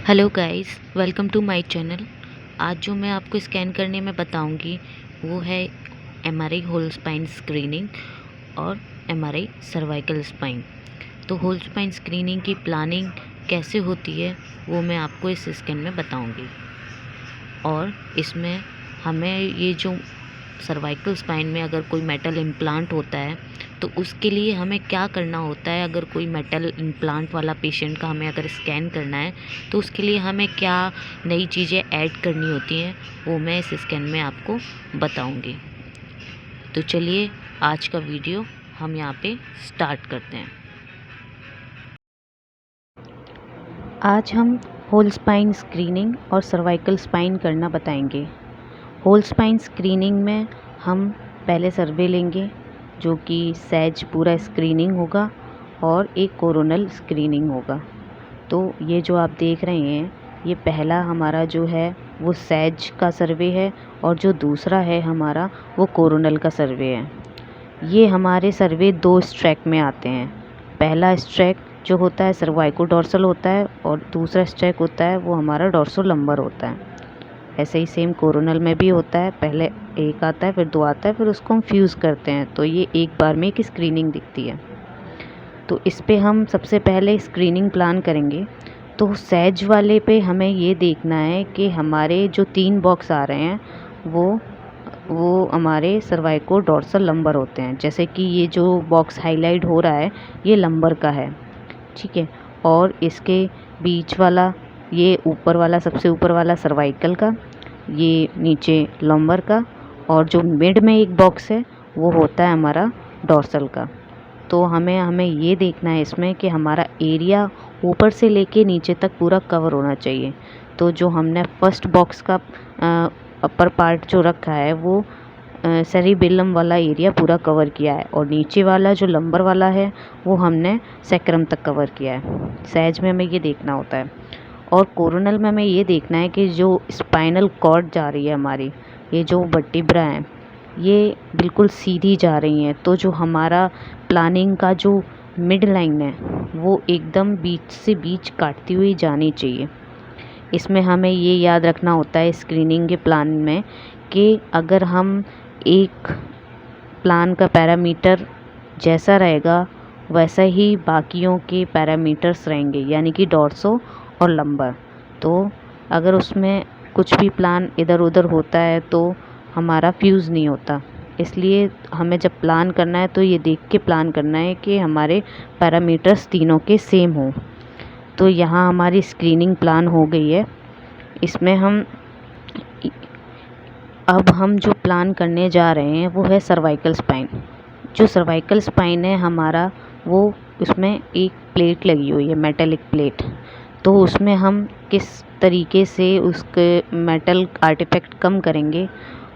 Hello guys, welcome to my channel. आज जो मैं आपको स्कैन करने में बताऊंगी वो है एमआरआई होल स्पाइन स्क्रीनिंग और एमआरआई सर्वाइकल स्पाइन। तो होल स्पाइन स्क्रीनिंग की प्लानिंग कैसे होती है वो मैं आपको इस स्कैन में बताऊंगी। और इसमें हमें ये जो सर्वाइकल स्पाइन में अगर कोई मेटल इम्प्लांट होता है तो उसके लिए हमें क्या करना होता है। अगर कोई मेटल इम्प्लांट वाला पेशेंट का हमें अगर स्कैन करना है तो उसके लिए हमें क्या नई चीज़ें ऐड करनी होती हैं वो मैं इस स्कैन में आपको बताऊंगी। तो चलिए आज का वीडियो हम यहाँ पे स्टार्ट करते हैं। आज हम होल स्पाइन स्क्रीनिंग और सर्वाइकल स्पाइन करना बताएंगे। होल स्पाइन स्क्रीनिंग में हम पहले सर्वे लेंगे जो कि सैज पूरा स्क्रीनिंग होगा और एक कोरोनल स्क्रीनिंग होगा। तो ये जो आप देख रहे हैं ये पहला हमारा जो है वो सैज का सर्वे है और जो दूसरा है हमारा वो कोरोनल का सर्वे है। ये हमारे सर्वे दो स्ट्रैक में आते हैं। पहला स्ट्रैक जो होता है सर्वाइकोडोर्सल होता है और दूसरा स्ट्रैक होता है वो हमारा डोर्सोलंबर होता है। ऐसे ही सेम कोरोनल में भी होता है, पहले एक आता है फिर दो आता है फिर उसको हम फ्यूज़ करते हैं तो ये एक बार में एक स्क्रीनिंग दिखती है। तो इस पे हम सबसे पहले स्क्रीनिंग प्लान करेंगे। तो सैज वाले पे हमें ये देखना है कि हमारे जो 3 बॉक्स आ रहे हैं वो हमारे सर्वाइको डोर्सल लंबर होते हैं। जैसे कि ये जो बॉक्स हाईलाइट हो रहा है ये लंबर का है, ठीक है। और इसके बीच वाला ये ऊपर वाला सबसे ऊपर वाला सर्वाइकल का, ये नीचे लंबर का और जो मिड में एक बॉक्स है वो होता है हमारा डोर्सल का। तो हमें ये देखना है इसमें कि हमारा एरिया ऊपर से लेके नीचे तक पूरा कवर होना चाहिए। तो जो हमने फर्स्ट बॉक्स का अपर पार्ट जो रखा है वो सेरिबेलम वाला एरिया पूरा कवर किया है और नीचे वाला जो लंबर वाला है वो हमने सैक्रम तक कवर किया है। सैज में हमें ये देखना होता है। और कोरोनल में हमें ये देखना है कि जो स्पाइनल कॉर्ड जा रही है हमारी, ये जो वर्टिब्रा हैं ये बिल्कुल सीधी जा रही हैं। तो जो हमारा प्लानिंग का जो मिड लाइन है वो एकदम बीच से बीच काटती हुई जानी चाहिए। इसमें हमें ये याद रखना होता है स्क्रीनिंग के प्लान में कि अगर हम एक प्लान का पैरामीटर जैसा रहेगा वैसा ही बाकियों के पैरामीटर्स रहेंगे, यानी कि डॉर्सो और लंबर। तो अगर उसमें कुछ भी प्लान इधर उधर होता है तो हमारा फ्यूज़ नहीं होता। इसलिए हमें जब प्लान करना है तो ये देख के प्लान करना है कि हमारे पैरामीटर्स तीनों के सेम हों। तो यहाँ हमारी स्क्रीनिंग प्लान हो गई है। इसमें अब हम जो प्लान करने जा रहे हैं वो है सर्वाइकल स्पाइन। जो सर्वाइकल स्पाइन है हमारा वो उसमें एक प्लेट लगी हुई है, मेटेलिक प्लेट। तो उसमें हम किस तरीके से उसके मेटल आर्टिफैक्ट कम करेंगे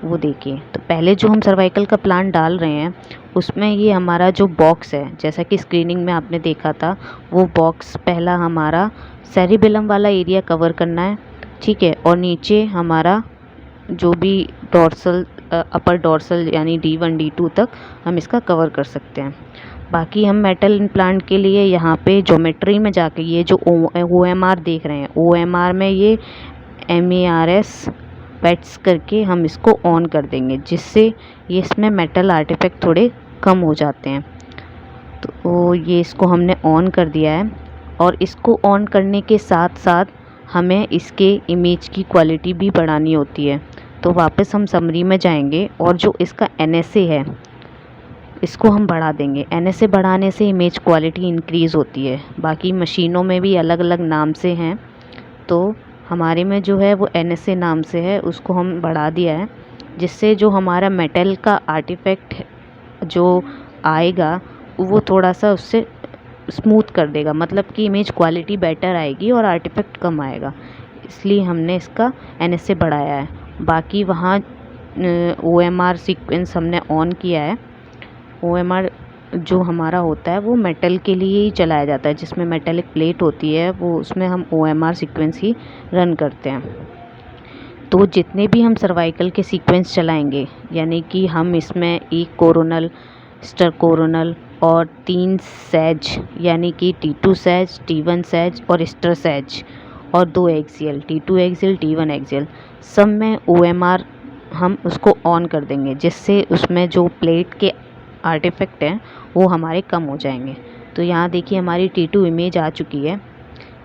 वो देखिए। तो पहले जो हम सर्वाइकल का प्लान डाल रहे हैं उसमें ये हमारा जो बॉक्स है, जैसा कि स्क्रीनिंग में आपने देखा था, वो बॉक्स पहला हमारा सेरिबेलम वाला एरिया कवर करना है, ठीक है। और नीचे हमारा जो भी डॉर्सल अपर डॉर्सल यानी D1 D2 तक हम इसका कवर कर सकते हैं। बाकी हम मेटल इम्प्लांट के लिए यहाँ पे ज्योमेट्री में जाके ये जो OMR देख रहे हैं, OMR में ये MARS पेट्स करके हम इसको ऑन कर देंगे, जिससे ये इसमें मेटल आर्टिफैक्ट थोड़े कम हो जाते हैं। तो ये इसको हमने ऑन कर दिया है। और इसको ऑन करने के साथ साथ हमें इसके इमेज की क्वालिटी भी बढ़ानी होती है। तो वापस हम समरी में जाएंगे और जो इसका NSA है इसको हम बढ़ा देंगे। NSA बढ़ाने से इमेज क्वालिटी इंक्रीज़ होती है। बाकी मशीनों में भी अलग अलग नाम से हैं, तो हमारे में जो है वो NSA नाम से है, उसको हम बढ़ा दिया है, जिससे जो हमारा मेटल का आर्टिफैक्ट जो आएगा वो थोड़ा सा उससे स्मूथ कर देगा, मतलब कि इमेज क्वालिटी बेटर आएगी और आर्टिफैक्ट कम आएगा। इसलिए हमने इसका NSA बढ़ाया है। बाकी वहाँ OMR सीक्वेंस हमने ऑन किया है। OMR जो हमारा होता है वो मेटल के लिए ही चलाया जाता है, जिसमें मेटेलिक प्लेट होती है वो उसमें हम OMR सीक्वेंस ही रन करते हैं। तो जितने भी हम सर्वाइकल के सीक्वेंस चलाएंगे, यानी कि हम इसमें एक कोरोनल, स्टर कोरोनल और 3 सैज यानी कि T2 सैज, T1 सैज और स्टर सैज, और 2 axial T2 axial T1 axial सब में OMR हम उसको ऑन कर देंगे, जिससे उसमें जो प्लेट के आर्टिफैक्ट हैं वो हमारे कम हो जाएंगे। तो यहाँ देखिए हमारी T2 इमेज आ चुकी है।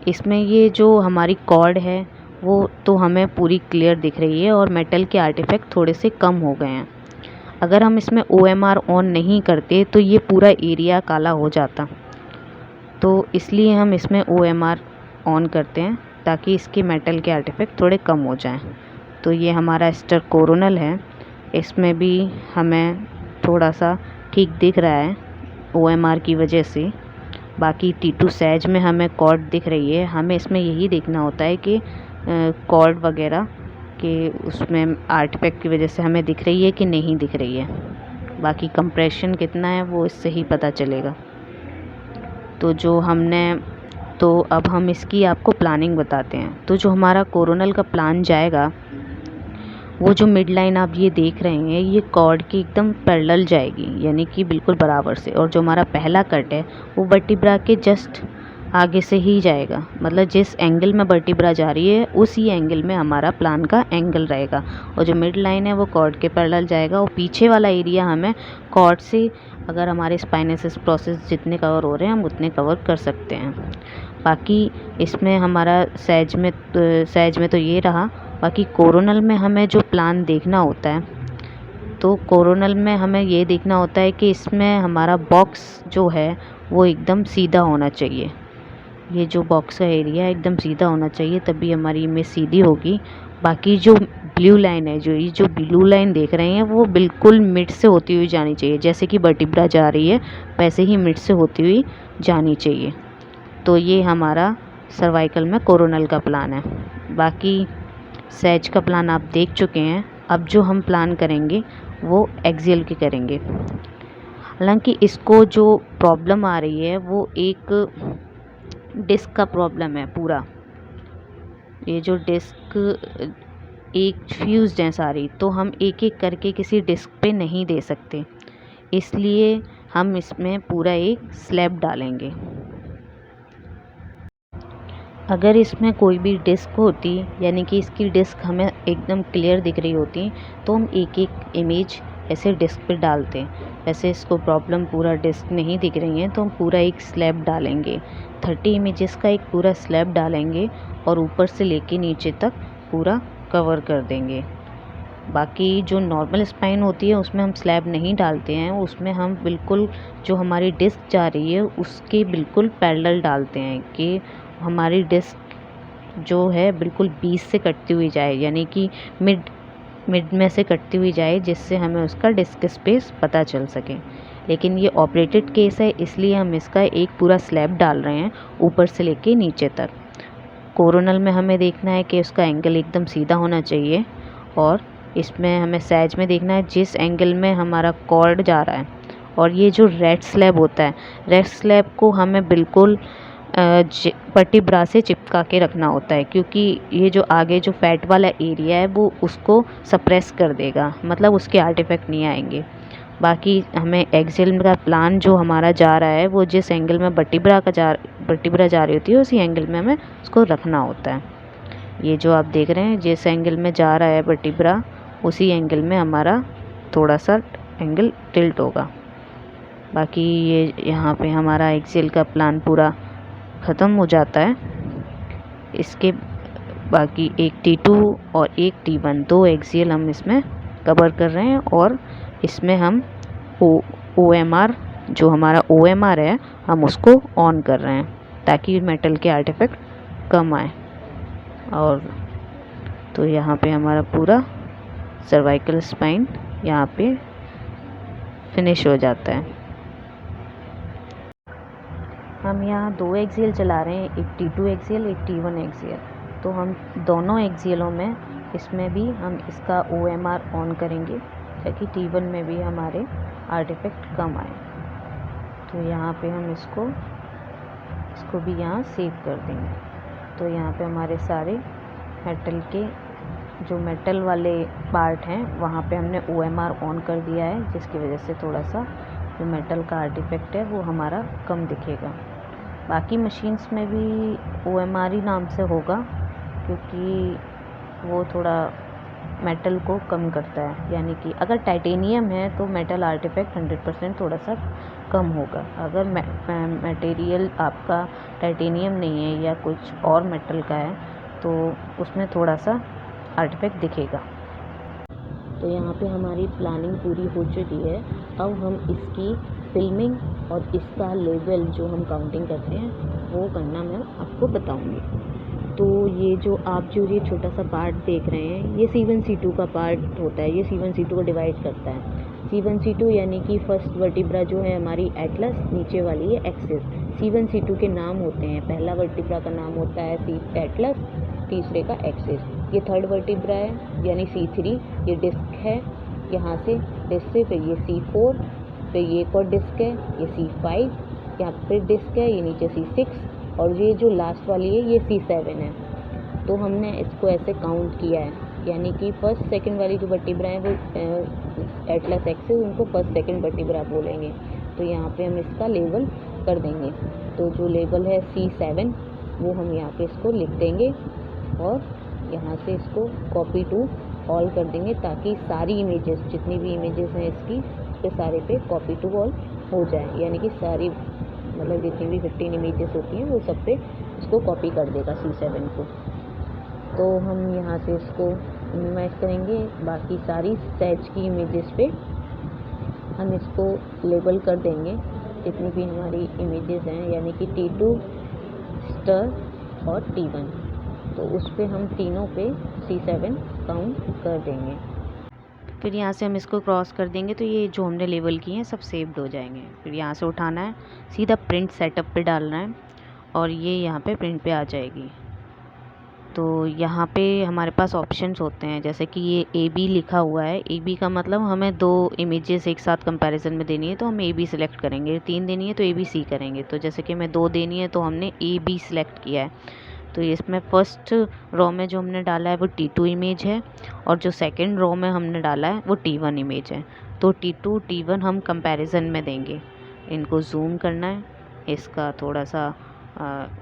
इसमें ये जो हमारी कॉर्ड है वो तो हमें पूरी क्लियर दिख रही है और मेटल के आर्टिफैक्ट थोड़े से कम हो गए हैं। अगर हम इसमें OMR ऑन नहीं करते तो ये पूरा एरिया काला हो जाता, तो इसलिए हम इसमें OMR ऑन करते हैं ताकि इसके मेटल के आर्टिफैक्ट थोड़े कम हो जाएं। तो ये हमारा एस्टर कोरोनल है, इसमें भी हमें थोड़ा सा ठीक दिख रहा है OMR की वजह से। बाकी T2 सैज में हमें कॉर्ड दिख रही है। हमें इसमें यही देखना होता है कि कॉर्ड वगैरह के उसमें आर्टिफैक्ट की वजह से हमें दिख रही है कि नहीं दिख रही है। बाकी कंप्रेशन कितना है वो इससे ही पता चलेगा। तो अब हम इसकी आपको प्लानिंग बताते हैं। तो जो हमारा कोरोनल का प्लान जाएगा, वो जो मिड लाइन आप ये देख रहे हैं ये कॉर्ड की एकदम पैरेलल जाएगी, यानी कि बिल्कुल बराबर से। और जो हमारा पहला कट है वो वर्टिब्रा के जस्ट आगे से ही जाएगा, मतलब जिस एंगल में वर्टिब्रा जा रही है उसी एंगल में हमारा प्लान का एंगल रहेगा। और जो मिड लाइन है वो कॉर्ड के पैरेलल जाएगा और पीछे वाला एरिया हमें कॉर्ड से, अगर हमारे स्पाइनेसिस प्रोसेस जितने कवर हो रहे हैं हम उतने कवर कर सकते हैं। बाकी इसमें हमारा सैज में तो ये रहा। बाकी कोरोनल में हमें जो प्लान देखना होता है, तो कोरोनल में हमें ये देखना होता है कि इसमें हमारा बॉक्स जो है वो एकदम सीधा होना चाहिए। ये जो बॉक्स का एरिया है एकदम सीधा होना चाहिए, तभी हमारी इमेज सीधी होगी। बाकी जो ब्लू लाइन है, ये जो ब्लू लाइन देख रहे हैं वो बिल्कुल मिड से होती हुई जानी चाहिए। जैसे कि वर्टिब्रा जा रही है वैसे ही मिड से होती हुई जानी चाहिए। तो ये हमारा सर्वाइकल में कोरोनल का प्लान है। बाकी सैज का प्लान आप देख चुके हैं। अब जो हम प्लान करेंगे वो एक्सियल के करेंगे। हालांकि इसको जो प्रॉब्लम आ रही है वो एक डिस्क का प्रॉब्लम है पूरा। ये जो डिस्क एक फ्यूज जैसा आ रही, तो हम एक एक करके किसी डिस्क पे नहीं दे सकते, इसलिए हम इसमें पूरा एक स्लैब डालेंगे। अगर इसमें कोई भी डिस्क होती, यानी कि इसकी डिस्क हमें एकदम क्लियर दिख रही होती, तो हम एक एक इमेज ऐसे डिस्क पे डालते हैं। वैसे इसको प्रॉब्लम पूरा डिस्क नहीं दिख रही है, तो हम पूरा एक स्लैब डालेंगे। 30 इमेजेस का एक पूरा स्लैब डालेंगे और ऊपर से लेके नीचे तक पूरा कवर कर देंगे। बाकी जो नॉर्मल स्पाइन होती है उसमें हम स्लैब नहीं डालते हैं, उसमें हम बिल्कुल जो हमारी डिस्क जा रही है उसके बिल्कुल पैरेलल डालते हैं कि हमारी डिस्क जो है बिल्कुल बीच से कटती हुई जाए, यानी कि मिड में से कटती हुई जाए, जिससे हमें उसका डिस्क स्पेस पता चल सके। लेकिन ये ऑपरेटेड केस है, इसलिए हम इसका एक पूरा स्लैब डाल रहे हैं ऊपर से लेके नीचे तक। कोरोनल में हमें देखना है कि उसका एंगल एकदम सीधा होना चाहिए, और इसमें हमें सैज में देखना है जिस एंगल में हमारा कॉर्ड जा रहा है। और ये जो रेड स्लैब होता है, रेड स्लैब को हमें बिल्कुल वर्टिब्रा से चिपका के रखना होता है, क्योंकि ये जो आगे जो फैट वाला एरिया है वो उसको सप्रेस कर देगा, मतलब उसके आर्टिफैक्ट नहीं आएंगे। बाकी हमें एक्सियल का प्लान जो हमारा जा रहा है वो जिस एंगल में वर्टिब्रा जा रही होती है उसी एंगल में हमें उसको रखना होता है। ये जो आप देख रहे हैं जिस एंगल में जा रहा है वर्टिब्रा उसी एंगल में हमारा थोड़ा सा एंगल टिल्ट होगा। बाकी ये यहाँ पे हमारा एक्सियल का प्लान पूरा ख़त्म हो जाता है। इसके बाकी एक T2 और एक T1 दो एक्सियल हम इसमें कवर कर रहे हैं, और इसमें हम OMR जो हमारा OMR है हम उसको ऑन कर रहे हैं ताकि मेटल के आर्टिफैक्ट कम आए। और तो यहाँ पे हमारा पूरा सर्वाइकल स्पाइन यहाँ पे फिनिश हो जाता है। हम यहाँ दो एक्सियल चला रहे हैं, एक T2 एक्सियल एक T1 एक्सियल। तो हम दोनों एक्सियलों में इसमें भी हम इसका OMR ऑन करेंगे ताकि T1 में भी हमारे आर्टिफैक्ट कम आए। तो यहाँ पे हम इसको भी यहाँ सेव कर देंगे। तो यहाँ पे हमारे सारे मेटल वाले पार्ट हैं वहाँ पे हमने OMR ऑन कर दिया है, जिसकी वजह से थोड़ा सा जो मेटल का आर्टिफैक्ट है वो हमारा कम दिखेगा। बाकी मशीन्स में भी OMR ही नाम से होगा, क्योंकि वो थोड़ा मेटल को कम करता है। यानी कि अगर टाइटेनियम है तो मेटल आर्टिफैक्ट 100% थोड़ा सा कम होगा। अगर मटेरियल आपका टाइटेनियम नहीं है या कुछ और मेटल का है तो उसमें थोड़ा सा आर्टिफैक्ट दिखेगा। तो यहाँ पे हमारी प्लानिंग पूरी हो चुकी है। अब हम इसकी फिल्मिंग और इसका लेवल जो हम काउंटिंग करते हैं वो करना मैं आपको बताऊँगी। तो ये छोटा सा पार्ट देख रहे हैं, ये C1 C2 का पार्ट होता है। ये C1 C2 को डिवाइड करता है। C1 C2 यानी कि फर्स्ट वर्टिब्रा जो है हमारी एटलस, नीचे वाली है एक्सिस। C1 C2 के नाम होते हैं, पहला वर्टिब्रा का नाम होता है एटलस, तीसरे का एक्सिस। ये थर्ड वर्टिब्रा है यानी C3, ये डिस्क है, यहाँ से डिस्क से फिर ये C4, फिर ये एक और डिस्क है, ये C5, यहाँ फिर डिस्क है, ये नीचे C6, और ये जो लास्ट वाली है ये C7 है। तो हमने इसको ऐसे काउंट किया है, यानी कि फर्स्ट सेकंड वाली जो वर्टिब्रा है वो एटलस एक्सिस, उनको फर्स्ट सेकंड वर्टिब्रा बोलेंगे। तो यहाँ पे हम इसका लेवल कर देंगे। तो जो लेवल है C7 वो हम यहाँ पे इसको लिख देंगे और यहाँ से इसको कॉपी टू ऑल कर देंगे, ताकि सारी इमेजेस, जितनी भी इमेजेस हैं इसकी, उसके सारे पे कॉपी टू ऑल हो जाए। यानी कि सारी, मतलब जितनी भी 15 इमेजेस होती हैं वो सब पे इसको कॉपी कर देगा C7 को। तो हम यहाँ से इसको मिनिमाइज़ करेंगे। बाकी सारी सेज की इमेजेस पे हम इसको लेबल कर देंगे, जितनी भी हमारी इमेजेस हैं, यानी कि T2, स्टर और T1। तो उस पर हम तीनों पे C7 काउंट कर देंगे। फिर यहाँ से हम इसको क्रॉस कर देंगे तो ये जो हमने लेबल किए हैं सब सेव्ड हो जाएंगे। फिर यहाँ से उठाना है, सीधा प्रिंट सेटअप पे डालना है और ये यहाँ पे प्रिंट पे आ जाएगी। तो यहाँ पे हमारे पास ऑप्शंस होते हैं, जैसे कि ये AB लिखा हुआ है। AB का मतलब हमें 2 इमेजेस एक साथ कंपैरिजन में देनी है तो हम AB सिलेक्ट करेंगे, 3 देनी है तो ABC करेंगे। तो जैसे कि हमें 2 देनी है तो हमने AB सिलेक्ट किया है। तो इसमें फर्स्ट रो में जो हमने डाला है वो T2 इमेज है और जो सेकंड रो में हमने डाला है वो T1 इमेज है। तो T2 T1 हम कंपैरिजन में देंगे। इनको जूम करना है, इसका थोड़ा सा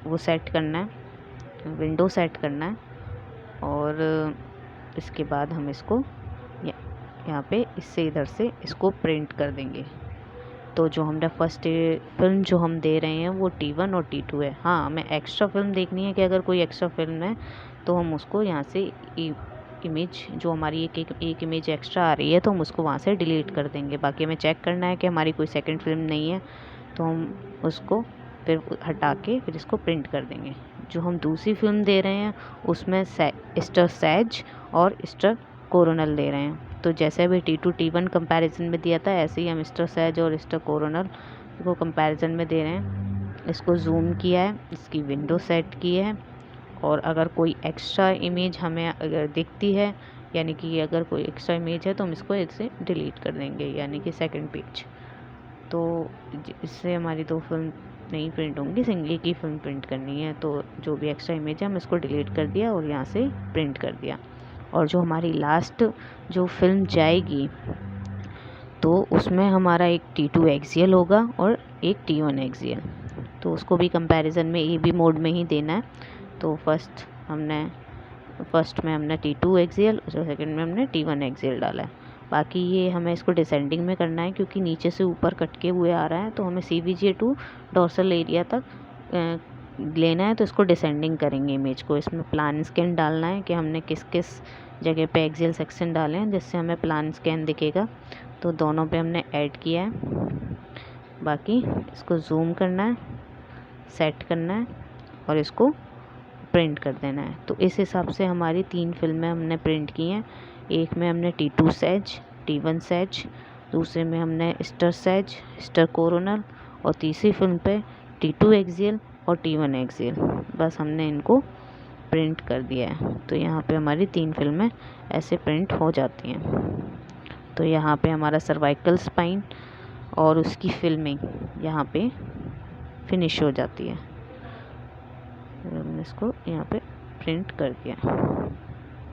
वो सेट करना है, विंडो सेट करना है, और इसके बाद हम इसको यहाँ पे इससे इधर से इसको प्रिंट कर देंगे। तो जो हमने फर्स्ट फिल्म जो हम दे रहे हैं वो T1 और T2 है। हाँ, हमें एक्स्ट्रा फिल्म देखनी है कि अगर कोई एक्स्ट्रा फिल्म है तो हम उसको यहाँ से इमेज, जो हमारी एक इमेज एक्स्ट्रा आ रही है तो हम उसको वहाँ से डिलीट कर देंगे। बाकी हमें चेक करना है कि हमारी कोई सेकंड फिल्म नहीं है तो हम उसको फिर हटा के फिर इसको प्रिंट कर देंगे। जो हम दूसरी फिल्म दे रहे हैं उसमें स्टर सैज और स्टर कोरोनल दे रहे हैं। तो जैसे अभी T2 T1 कंपैरिजन में दिया था, ऐसे ही हम स्टर सैज और स्टर कोरोनल को कंपैरिजन में दे रहे हैं। इसको जूम किया है, इसकी विंडो सेट की है, और अगर कोई एक्स्ट्रा इमेज हमें अगर दिखती है, यानी कि अगर कोई एक्स्ट्रा इमेज है तो हम इसको इससे डिलीट कर देंगे, यानी कि सेकंड पेज। तो इससे हमारी 2 फिल्म नहीं प्रिंट होंगी, सिंगल की फिल्म प्रिंट करनी है। तो जो भी एक्स्ट्रा इमेज है हम इसको डिलीट कर दिया और यहाँ से प्रिंट कर दिया। और जो हमारी लास्ट जो फिल्म जाएगी तो उसमें हमारा एक T2 एक्सियल होगा और एक T1 एक्सियल। तो उसको भी कंपैरिजन में AB मोड में ही देना है। तो फर्स्ट में हमने T2 एक्सियल और सेकंड में हमने T1 एक्सियल डाला है। बाकी ये हमें इसको डिसेंडिंग में करना है, क्योंकि नीचे से ऊपर कटके हुए आ रहा है, तो हमें CVJ टू डोर्सल एरिया तक लेना है। तो इसको डिसेंडिंग करेंगे इमेज को। इसमें प्लान स्कैन डालना है कि हमने किस किस जगह पे एक्सियल सेक्शन डाले हैं, जिससे हमें प्लान स्कैन दिखेगा। तो दोनों पे हमने ऐड किया है। बाकी इसको जूम करना है, सेट करना है और इसको प्रिंट कर देना है। तो इस हिसाब से हमारी 3 फिल्में हमने प्रिंट की हैं। एक में हमने T2 सैज, T1 सैज, दूसरे में हमने स्टर सैज, स्टर कोरोनल, और तीसरी फिल्म पे T2 एक्सियल और T1 एक्सियल। बस हमने इनको प्रिंट कर दिया है। तो यहाँ पे हमारी 3 फिल्में ऐसे प्रिंट हो जाती हैं। तो यहाँ पे हमारा सर्वाइकल स्पाइन और उसकी फिल्मिंग यहाँ पे फिनिश हो जाती है। हमने इसको यहाँ पे प्रिंट कर दिया।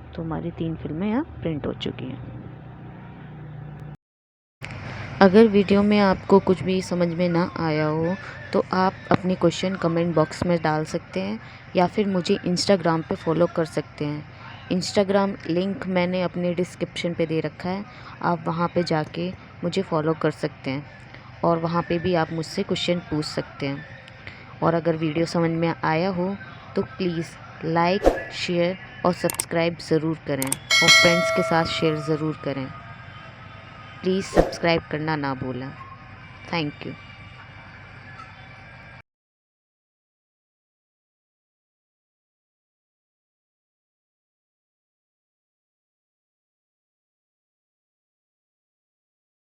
तो हमारी 3 फिल्में यहाँ प्रिंट हो चुकी हैं। अगर वीडियो में आपको कुछ भी समझ में ना आया हो तो आप अपनी क्वेश्चन कमेंट बॉक्स में डाल सकते हैं या फिर मुझे इंस्टाग्राम पे फॉलो कर सकते हैं। इंस्टाग्राम लिंक मैंने अपने डिस्क्रिप्शन पे दे रखा है, आप वहाँ पे जाके मुझे फॉलो कर सकते हैं और वहाँ पे भी आप मुझसे क्वेश्चन पूछ सकते हैं। और अगर वीडियो समझ में आया हो तो प्लीज़ लाइक, शेयर और सब्सक्राइब ज़रूर करें और फ्रेंड्स के साथ शेयर ज़रूर करें। प्लीज़ सब्सक्राइब करना ना भूलें। Thank you.